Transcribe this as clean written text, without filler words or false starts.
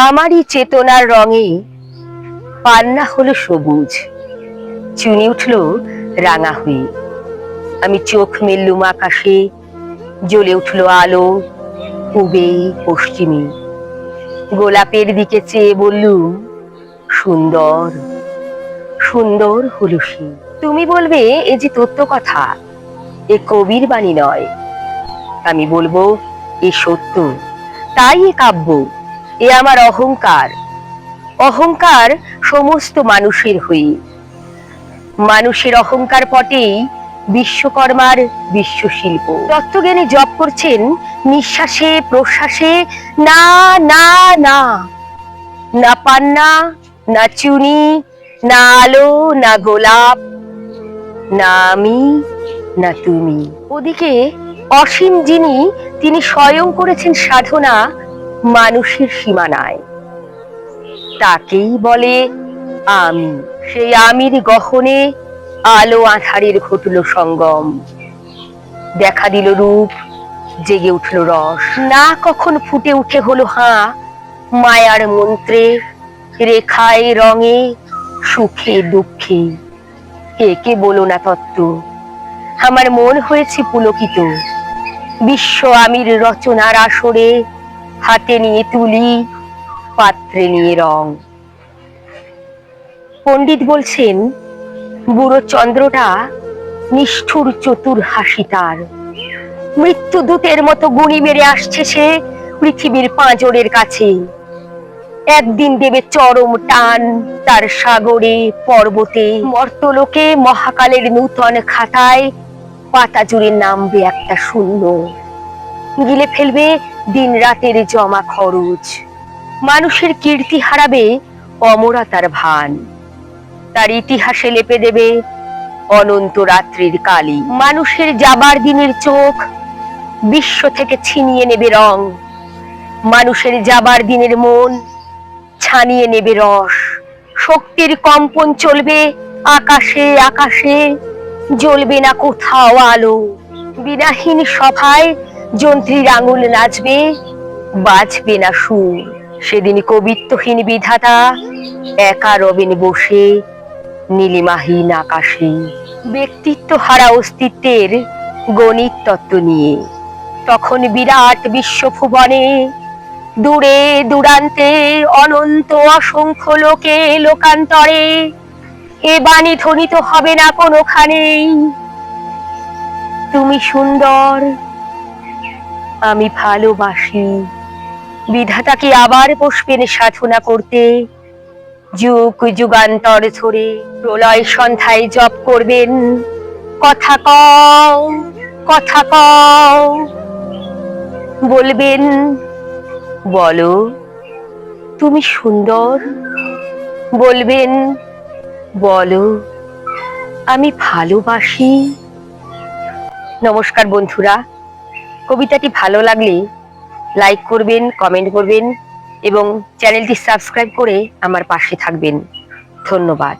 আমারই চেতনার রঙে পান্না হলো সবুজ, চুনি উঠল রাঙা হয়ে। আমি চোখ মেললুম আকাশে, জ্বলে উঠল আলো পূবে পশ্চিমে। গোলাপের দিকে চেয়ে বললুম, সুন্দর সুন্দর হলো সে। তুমি বলবে এ যে তত্ত্ব কথা, এ কবির বাণী নয়। আমি বলবো এ সত্য, তাই এ কাব্য। এ আমার অহংকার, অহংকার সমস্ত মানুষের হয়ে। মানুষের অহংকার পটেই বিশ্বকর্মার বিশ্বশিল্প। তত্ত্বজ্ঞানী জপ করছেন নিঃশ্বাসে প্রশ্বাসে, না না না, না পান্না, না চুনি, না আলো, না গোলাপ, না আমি, না তুমি। ওদিকে অসীম যিনি, তিনি স্বয়ং করেছেন সাধনা মানুষের সীমানায়। তাকেই বলে আমি। সেই আমির গহনে আলো আঁধারের ঘটল সঙ্গম। দেখা দিল রূপ, জেগে উঠল রস। না কখন ফুটে উঠে হলো হাঁ, মায়ার মন্ত্রে, রেখায় রঙে, সুখে দুঃখে। কে বলো না তত্ত্ব, আমার মন হয়েছে পুলকিত। বিশ্ব আমির রচনার আসরে, হাতে নিয়ে তুলি, পাত্রে নিয়ে রং। পণ্ডিত বলছেন বুড়ো চন্দ্রটা নিষ্ঠুর চতুর হাসি তার। মৃত্যুদূতের মতো গুণি মেরে আসছে সে পৃথিবীর পাঁজরের কাছে। একদিন দেবে চরম টান তার সাগরে পর্বতে, মর্তলোকে মহাকালের নূতন খাতায় পাতা জুড়ে নামবে একটা শূন্য, গিলে ফেলবে দিন রাতের জমা খরচ। মানুষের কীর্তি হারাবে অমরতার ভান, তার ইতিহাসে লেপে দেবে অনন্ত রাত্রির কালি। মানুষের যাবার দিনের চোখ বিশ্ব থেকে ছিনিয়ে নেবে রং, মানুষের যাবার দিনের মন ছানিয়ে নেবে রস। শক্তির কম্পন চলবে আকাশে আকাশে, জ্বলবে না কোথাও আলো। বিনাহীন সভায় যন্ত্রীর আঙুল নাচবে, বাজবে না সুর। সেদিন কবিত্বহীন বিধাতা একা রবেন বসে নীলিমাহীন আকাশে, ব্যক্তিত্ব হারা অস্তিত্বের গণিত তত্ত্ব নিয়ে। তখন বিরাট বিশ্বভুবনে, দূরে দূরান্তে, অনন্ত অসংখ্য লোকে লোকান্তরে এ বাণী ধ্বনিত হবে না কোনোখানেই, তুমি সুন্দর, আমি ভালোবাসি। বিধাতাকে আবার বসবেন সাধনা করতে, যুগ যুগান্তর ধরে প্রলয় সন্ধ্যায় জপ করবেন, কথা কও কথা কও। বলবেন, বলো তুমি সুন্দর। বলবেন, বলো আমি ভালোবাসি। নমস্কার বন্ধুরা, কবিতাটি ভালো লাগলে লাইক করবেন, কমেন্ট করবেন এবং চ্যানেলটি সাবস্ক্রাইব করে আমার পাশে থাকবেন। ধন্যবাদ।